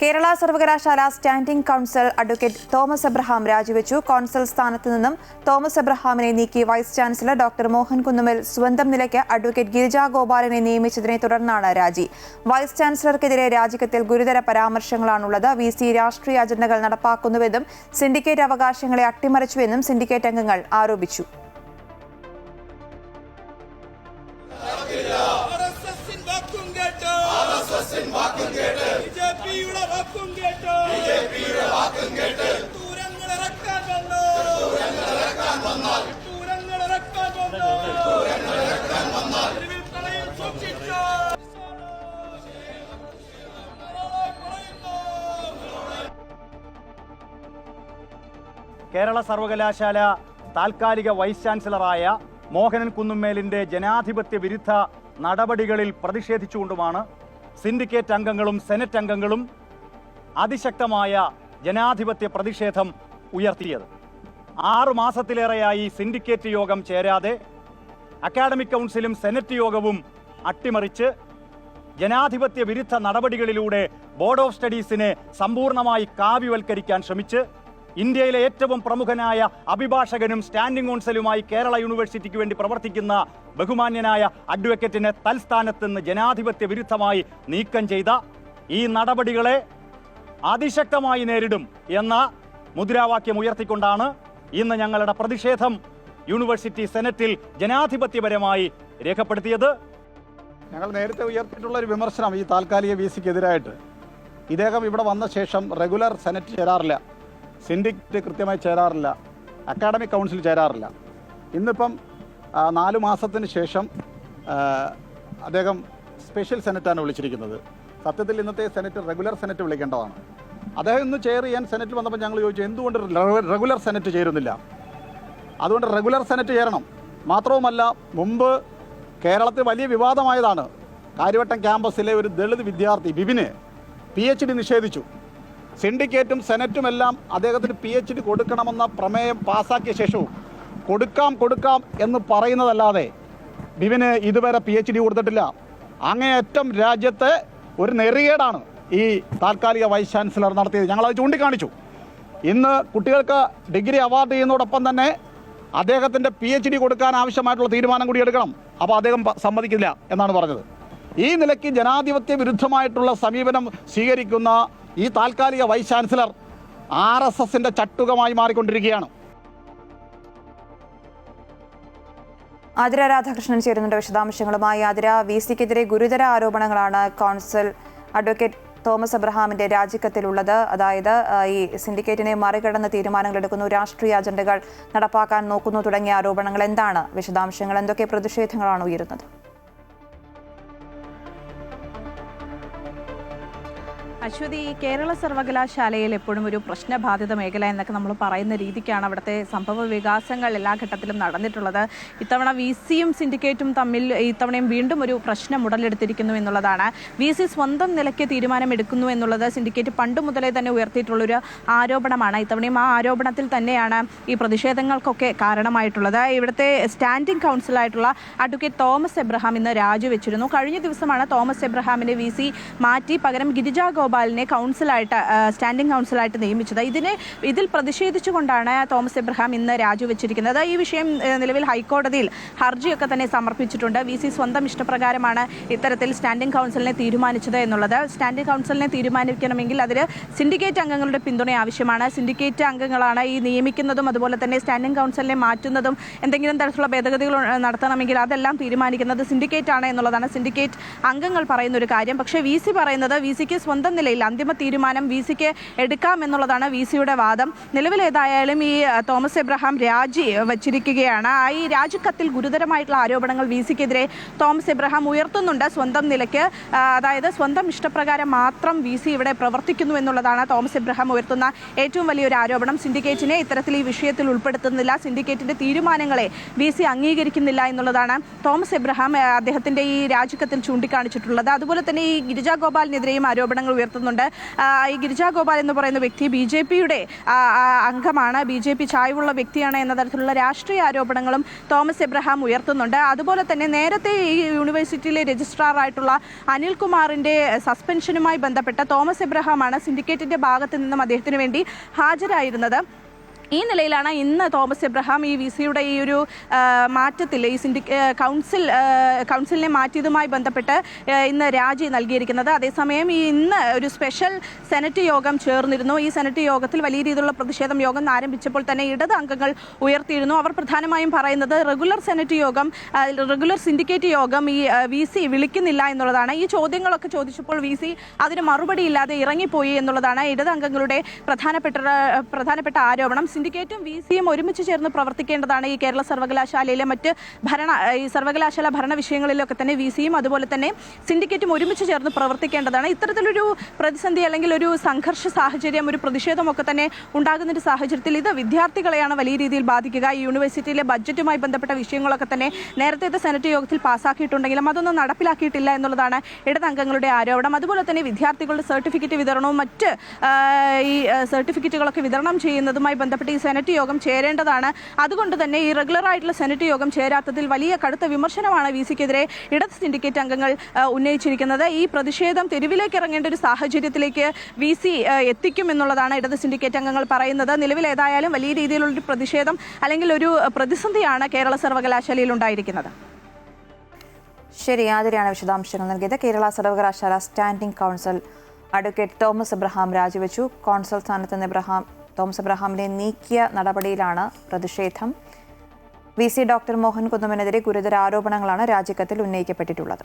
കേരള സർവകലാശാല standing council advocate Thomas Abraham രാജിവെച്ചു. Council സ്ഥാനത്ത് നിന്നും തോമസ് എബ്രഹാമിനെ നീക്കി vice chancellor doctor Mohan Kunnummal സ്വന്തം നിലയ്ക്ക് അഡ്വക്കേറ്റ് ഗിരിജാ ഗോപാലനെ നിയമിച്ചതിനെ തുടർന്നാണ് രാജി. വൈസ് ചാൻസലർക്കെതിരെ രാജിക്കത്തിൽ ഗുരുതര പരാമർശങ്ങളാണുള്ളത്. VC രാഷ്ട്രീയ അജണ്ടകൾ നടപ്പാക്കുന്നുവെന്നും സിൻഡിക്കേറ്റ് അവകാശങ്ങളെ അട്ടിമറിച്ചുവെന്നും സിൻഡിക്കേറ്റ് അംഗങ്ങൾ ആരോപിച്ചു. കേരള സർവകലാശാല താൽക്കാലിക വൈസ് ചാൻസലറായ മോഹനൻ കുന്നുമ്മേലിന്റെ ജനാധിപത്യ വിരുദ്ധ നടപടികളിൽ പ്രതിഷേധിച്ചുകൊണ്ടുമാണ് സിൻഡിക്കേറ്റ് അംഗങ്ങളും സെനറ്റ് അംഗങ്ങളും അതിശക്തമായ ജനാധിപത്യ പ്രതിഷേധം ഉയർത്തിയത്. 6 മാസത്തിലേറെയായി സിൻഡിക്കേറ്റ് യോഗം ചേരാതെ അക്കാഡമിക് കൗൺസിലും സെനറ്റ് യോഗവും അട്ടിമറിച്ച് ജനാധിപത്യ വിരുദ്ധ നടപടികളിലൂടെ ബോർഡ് ഓഫ് സ്റ്റഡീസിനെ സമ്പൂർണ്ണമായി കാവ്യവൽക്കരിക്കാൻ ശ്രമിച്ച് ഇന്ത്യയിലെ ഏറ്റവും പ്രമുഖനായ അഭിഭാഷകനും സ്റ്റാൻഡിംഗ് കൗൺസിലുമായി കേരള യൂണിവേഴ്സിറ്റിക്ക് വേണ്ടി പ്രവർത്തിക്കുന്ന ബഹുമാന്യനായ അഡ്വക്കേറ്റിനെ തൽസ്ഥാനത്ത് നിന്ന് ജനാധിപത്യ വിരുദ്ധമായി നീക്കം ചെയ്ത ഈ നടപടികളെ അതിശക്തമായി നേരിടും എന്ന മുദ്രാവാക്യം ഉയർത്തിക്കൊണ്ടാണ് ഇന്ന് ഞങ്ങളുടെ പ്രതിഷേധം യൂണിവേഴ്സിറ്റി സെനറ്റിൽ ജനാധിപത്യപരമായി രേഖപ്പെടുത്തിയത്. ഞങ്ങൾ നേരത്തെ ഉയർത്തിയിട്ടുള്ള ഒരു വിമർശനം ഈ താൽക്കാലിക VCക്കെതിരായിട്ട്, ഇദ്ദേഹം ഇവിടെ വന്ന ശേഷം റെഗുലർ സെനറ്റ് ചേരാറില്ല, സിൻഡിക്കേറ്റ് കൃത്യമായി ചേരാറില്ല, അക്കാഡമിക് കൗൺസിൽ ചേരാറില്ല. ഇന്നിപ്പം 4 മാസത്തിന് ശേഷം അദ്ദേഹം സ്പെഷ്യൽ സെനറ്റാണ് വിളിച്ചിരിക്കുന്നത്. സത്യത്തിൽ ഇന്നത്തെ സെനറ്റ് റെഗുലർ സെനറ്റ് വിളിക്കേണ്ടതാണ്. അദ്ദേഹം ഇന്ന് ചെയർ ചെയ്യാൻ സെനറ്റിൽ വന്നപ്പോൾ ഞങ്ങൾ ചോദിച്ചു എന്തുകൊണ്ട് റെഗുലർ സെനറ്റ് ചേരുന്നില്ല. അതുകൊണ്ട് റെഗുലർ സെനറ്റ് ചേരണം. മാത്രവുമല്ല, മുമ്പ് കേരളത്തിൽ വലിയ വിവാദമായതാണ്. കാര്യവട്ടം ക്യാമ്പസിലെ ഒരു ദളിത് വിദ്യാർത്ഥി ബിബിന് PhD നിഷേധിച്ചു. സിൻഡിക്കേറ്റും സെനറ്റുമെല്ലാം അദ്ദേഹത്തിന് PhD കൊടുക്കണമെന്ന പ്രമേയം പാസ്സാക്കിയ ശേഷവും കൊടുക്കാം എന്ന് പറയുന്നതല്ലാതെ ബിബിന് ഇതുവരെ PhD കൊടുത്തിട്ടില്ല. അങ്ങേയറ്റം രാജ്യത്തെ ഒരു നെറികേടാണ് ഈ താൽക്കാലിക വൈസ് ചാൻസലർ നടത്തിയത്. ഞങ്ങളത് ചൂണ്ടിക്കാണിച്ചു. ഇന്ന് കുട്ടികൾക്ക് ഡിഗ്രി അവാർഡ് ചെയ്യുന്നതോടൊപ്പം തന്നെ അദ്ദേഹത്തിൻ്റെ PhD കൊടുക്കാൻ ആവശ്യമായിട്ടുള്ള തീരുമാനം കൂടി എടുക്കണം. അപ്പോൾ അദ്ദേഹം സമ്മതിക്കില്ല എന്നാണ് പറഞ്ഞത്. ഈ നിലയ്ക്ക് ജനാധിപത്യ വിരുദ്ധമായിട്ടുള്ള സമീപനം സ്വീകരിക്കുന്ന ഈ താൽക്കാലിക വൈസ് ചാൻസലർ RSSന്റെ ചട്ടുകമായി മാറിക്കൊണ്ടിരിക്കുകയാണ്. ആതിര രാധാകൃഷ്ണൻ ചേരുന്നുണ്ട് വിശദാംശങ്ങളുമായി. ആതിര, VCക്കെതിരെ ഗുരുതര ആരോപണങ്ങളാണ് കൗൺസിൽ അഡ്വക്കേറ്റ് തോമസ് എബ്രഹാമിന്റെ രാജിക്കത്തിലുള്ളത്. അതായത് ഈ സിൻഡിക്കേറ്റിനെ മറികടന്ന് തീരുമാനങ്ങൾ എടുക്കുന്നു, രാഷ്ട്രീയ അജണ്ടകൾ നടപ്പാക്കാൻ നോക്കുന്നു തുടങ്ങിയ ആരോപണങ്ങൾ. എന്താണ് വിശദാംശങ്ങൾ? എന്തൊക്കെ പ്രതിഷേധങ്ങളാണ് ഉയരുന്നത്? അശ്വതി, കേരള സർവകലാശാലയിൽ എപ്പോഴും ഒരു പ്രശ്നബാധിത മേഖല എന്നൊക്കെ നമ്മൾ പറയുന്ന രീതിക്കാണ് അവിടുത്തെ സംഭവ വികാസങ്ങൾ എല്ലാ ഘട്ടത്തിലും നടന്നിട്ടുള്ളത്. ഇത്തവണ VCയും സിൻഡിക്കേറ്റും തമ്മിൽ ഇത്തവണയും വീണ്ടും ഒരു പ്രശ്നം ഉടലെടുത്തിരിക്കുന്നു എന്നുള്ളതാണ്. VC സ്വന്തം നിലയ്ക്ക് തീരുമാനമെടുക്കുന്നു എന്നുള്ളത് സിൻഡിക്കേറ്റ് പണ്ട് മുതലേ തന്നെ ഉയർത്തിയിട്ടുള്ളൊരു ആരോപണമാണ്. ഇത്തവണയും ആ ആരോപണത്തിൽ തന്നെയാണ് ഈ പ്രതിഷേധങ്ങൾക്കൊക്കെ കാരണമായിട്ടുള്ളത്. ഇവിടുത്തെ സ്റ്റാൻഡിംഗ് കൗൺസിലായിട്ടുള്ള അഡ്വക്കേറ്റ് തോമസ് എബ്രഹാം ഇന്ന് രാജിവെച്ചിരുന്നു. കഴിഞ്ഞ ദിവസമാണ് തോമസ് എബ്രഹാമിനെ VC മാറ്റി പകരം ഗിരിജാ ഗോപാലിനെ സ്റ്റാൻഡിംഗ് കൗൺസിലായിട്ട് നിയമിച്ചത്. ഇതിൽ പ്രതിഷേധിച്ചുകൊണ്ടാണ് തോമസ് എബ്രഹാം ഇന്ന് രാജിവെച്ചിരിക്കുന്നത്. ഈ വിഷയം നിലവിൽ ഹൈക്കോടതിയിൽ ഹർജിയൊക്കെ തന്നെ സമർപ്പിച്ചിട്ടുണ്ട്. VC സ്വന്തം ഇഷ്ടപ്രകാരമാണ് ഇത്തരത്തിൽ സ്റ്റാൻഡിംഗ് കൗൺസിലിനെ തീരുമാനിച്ചത് എന്നുള്ളത്. സ്റ്റാൻഡിംഗ് കൗൺസിലിനെ തീരുമാനിക്കണമെങ്കിൽ അതിൽ സിൻഡിക്കേറ്റ് അംഗങ്ങളുടെ പിന്തുണ ആവശ്യമാണ്. സിൻഡിക്കേറ്റ് അംഗങ്ങളാണ് ഈ നിയമിക്കുന്നതും അതുപോലെ തന്നെ സ്റ്റാൻഡിംഗ് കൗൺസിലിനെ മാറ്റുന്നതും എന്തെങ്കിലും തരത്തിലുള്ള ഭേദഗതികൾ നടത്തണമെങ്കിൽ അതെല്ലാം തീരുമാനിക്കുന്നത് സിൻഡിക്കേറ്റ് ആണ് എന്നുള്ളതാണ് സിൻഡിക്കേറ്റ് അംഗങ്ങൾ പറയുന്ന ഒരു കാര്യം. പക്ഷേ VC പറയുന്നത് VCക്ക് സ്വന്തം നിലയിൽ അന്തിമ തീരുമാനം VCക്ക് എടുക്കാം എന്നുള്ളതാണ് VCയുടെ വാദം. നിലവിലേതായാലും ഈ തോമസ് എബ്രഹാം രാജി വച്ചിരിക്കുകയാണ്. ഈ രാജിക്കത്തിൽ ഗുരുതരമായിട്ടുള്ള ആരോപണങ്ങൾ VCക്കെതിരെ തോമസ് എബ്രഹാം ഉയർത്തുന്നുണ്ട്. സ്വന്തം നിലയ്ക്ക്, അതായത് സ്വന്തം ഇഷ്ടപ്രകാരം മാത്രം VC ഇവിടെ പ്രവർത്തിക്കുന്നു എന്നുള്ളതാണ് തോമസ് എബ്രഹാം ഉയർത്തുന്ന ഏറ്റവും വലിയൊരു ആരോപണം. സിൻഡിക്കേറ്റിനെ ഇത്തരത്തിൽ ഈ വിഷയത്തിൽ ഉൾപ്പെടുത്തുന്നില്ല, സിൻഡിക്കേറ്റിന്റെ തീരുമാനങ്ങളെ VC അംഗീകരിക്കുന്നില്ല എന്നുള്ളതാണ് തോമസ് എബ്രഹാം അദ്ദേഹത്തിന്റെ ഈ രാജിക്കത്തിൽ ചൂണ്ടിക്കാണിച്ചിട്ടുള്ളത്. അതുപോലെ തന്നെ ഈ ഗിരിജാ ഗോപാലിനെതിരെയും ആരോപണങ്ങൾ ഉയർത്തുന്നുണ്ട്. ഈ ഗിരിജാ ഗോപാൽ എന്ന് പറയുന്ന വ്യക്തി BJPയുടെ അംഗമാണ്, BJP ചായ്വുള്ള വ്യക്തിയാണ് എന്ന തരത്തിലുള്ള രാഷ്ട്രീയ ആരോപണങ്ങളും തോമസ് എബ്രഹാം ഉയർത്തുന്നുണ്ട്. അതുപോലെ തന്നെ നേരത്തെ ഈ യൂണിവേഴ്സിറ്റിയിലെ രജിസ്ട്രാറായിട്ടുള്ള അനിൽകുമാറിന്റെ സസ്പെൻഷനുമായി ബന്ധപ്പെട്ട തോമസ് എബ്രഹാമാണ് സിൻഡിക്കേറ്റിന്റെ ഭാഗത്തു നിന്നും അദ്ദേഹത്തിന് വേണ്ടി ഹാജരായിരുന്നത്. ഈ നിലയിലാണ് ഇന്ന് തോമസ് എബ്രഹാം ഈ VC-യുടെ ഈ ഒരു മാറ്റത്തിൽ ഈ കൗൺസിലിനെ മാറ്റിയതുമായി ബന്ധപ്പെട്ട് ഇന്ന് രാജി നൽകിയിരിക്കുന്നത്. അതേസമയം ഇന്ന് ഒരു സ്പെഷ്യൽ സെനറ്റ് യോഗം ചേർന്നിരുന്നു. ഈ സെനറ്റ് യോഗത്തിൽ വലിയ രീതിയിലുള്ള പ്രതിഷേധം യോഗം ആരംഭിച്ചപ്പോൾ തന്നെ ഇടത് അംഗങ്ങൾ ഉയർത്തിയിരുന്നു. അവർ പ്രധാനമായും പറയുന്നത് റെഗുലർ സിൻഡിക്കേറ്റ് യോഗം ഈ VC വിളിക്കുന്നില്ല എന്നുള്ളതാണ്. ഈ ചോദ്യങ്ങളൊക്കെ ചോദിച്ചപ്പോൾ VC അതിന് മറുപടിയില്ലാതെ ഇറങ്ങിപ്പോയി എന്നുള്ളതാണ് ഇടത് അംഗങ്ങളുടെ പ്രധാനപ്പെട്ട ആരോപണം. സിൻഡിക്കേറ്റും VC-യും ഒരുമിച്ച് ചേർന്ന് പ്രവർത്തിക്കേണ്ടതാണ്. ഈ കേരള സർവകലാശാലയിലെ മറ്റ് സർവകലാശാല ഭരണ വിഷയങ്ങളിലൊക്കെ തന്നെ VC-യും അതുപോലെ തന്നെ സിൻഡിക്കേറ്റും ഒരുമിച്ച് ചേർന്ന് പ്രവർത്തിക്കേണ്ടതാണ്. ഇത്തരത്തിലൊരു പ്രതിസന്ധി അല്ലെങ്കിൽ ഒരു സംഘർഷ സാഹചര്യം, ഒരു പ്രതിഷേധമൊക്കെ തന്നെ ഉണ്ടാകുന്ന ഒരു സാഹചര്യത്തിൽ ഇത് വിദ്യാർത്ഥികളെയാണ് വലിയ രീതിയിൽ ബാധിക്കുക. ഈ യൂണിവേഴ്സിറ്റിയിലെ ബഡ്ജറ്റുമായി ബന്ധപ്പെട്ട വിഷയങ്ങളൊക്കെ തന്നെ നേരത്തെ സെനറ്റ് യോഗത്തിൽ പാസ്സാക്കിയിട്ടുണ്ടെങ്കിലും അതൊന്നും നടപ്പിലാക്കിയിട്ടില്ല എന്നുള്ളതാണ് ഇടതംഗങ്ങളുടെ ആരോപണം. അതുപോലെ തന്നെ വിദ്യാർത്ഥികളുടെ സർട്ടിഫിക്കറ്റ് വിതരണവും മറ്റ് ഈ സർട്ടിഫിക്കറ്റുകളൊക്കെ വിതരണം ചെയ്യുന്നതുമായി ബന്ധപ്പെട്ട് ഈ സെനറ്റ് യോഗം ചേരേണ്ടതാണ്. അതുകൊണ്ട് തന്നെ ഈ റെഗുലറായിട്ടുള്ള സെനറ്റ് യോഗം ചേരാത്തതിൽ വലിയ കടുത്ത വിമർശനമാണ് VC-ക്കെതിരെ ഇടത് സിൻഡിക്കേറ്റ് അംഗങ്ങൾ ഉന്നയിച്ചിരിക്കുന്നത്. ഈ പ്രതിഷേധം തെരുവിലേക്ക് ഇറങ്ങേണ്ട ഒരു സാഹചര്യത്തിലേക്ക് VC എത്തിക്കുമെന്നുള്ളതാണ് ഇടത് സിൻഡിക്കേറ്റ് അംഗങ്ങൾ പറയുന്നത്. നിലവിൽ ഏതായാലും വലിയ രീതിയിലുള്ളൊരു പ്രതിഷേധം അല്ലെങ്കിൽ ഒരു പ്രതിസന്ധിയാണ് കേരള സർവകലാശാലയിൽ ഉണ്ടായിരിക്കുന്നത്. ശരി, ആതിരയാണ് വിശദാംശങ്ങൾ നൽകിയത്. കേരള സർവകലാശാല standing council advocate Thomas Abraham രാജിവെച്ചു. കോൺസൽ സ്ഥാനത്ത് നിന്ന് തോമസ് എബ്രഹാമിനെ നീക്കിയ നടപടിയിലാണ് പ്രതിഷേധം. VC ഡോക്ടർ മോഹൻ കുന്നുമെതിരെ ഗുരുതര ആരോപണങ്ങളാണ് രാജിക്കത്തിൽ ഉന്നയിക്കപ്പെട്ടിട്ടുള്ളത്.